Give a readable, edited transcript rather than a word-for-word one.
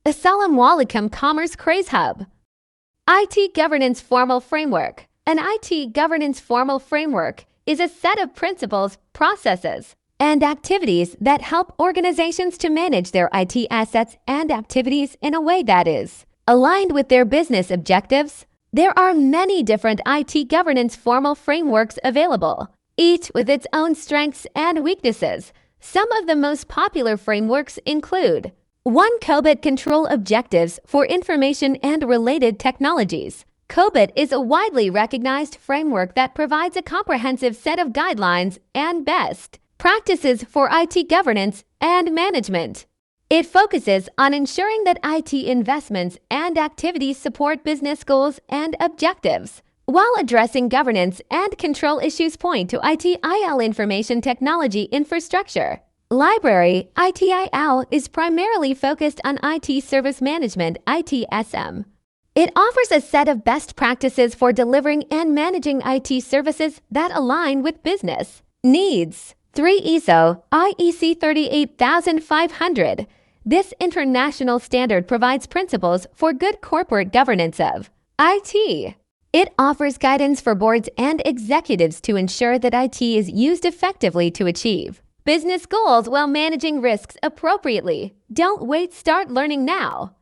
Assalamu alaikum Commerce Craze Hub. IT Governance Formal Framework. An IT governance formal framework is a set of principles, processes, and activities that help organizations to manage their IT assets and activities in a way that is aligned with their business objectives. There are many different IT governance formal frameworks available, each with its own strengths and weaknesses. Some of the most popular frameworks include 1. COBIT Control Objectives for Information and Related Technologies. COBIT is a widely recognized framework that provides a comprehensive set of guidelines and best practices for IT governance and management. It focuses on ensuring that IT investments and activities support business goals and objectives, while addressing governance and control issues point to ITIL information technology infrastructure. Library ITIL is primarily focused on IT service management ITSM. It offers a set of best practices for delivering and managing IT services that align with business needs. 3. ISO IEC 38500. This international standard provides principles for good corporate governance of IT. It offers guidance for boards and executives to ensure that IT is used effectively to achieve business goals while managing risks appropriately. Don't wait, start learning now.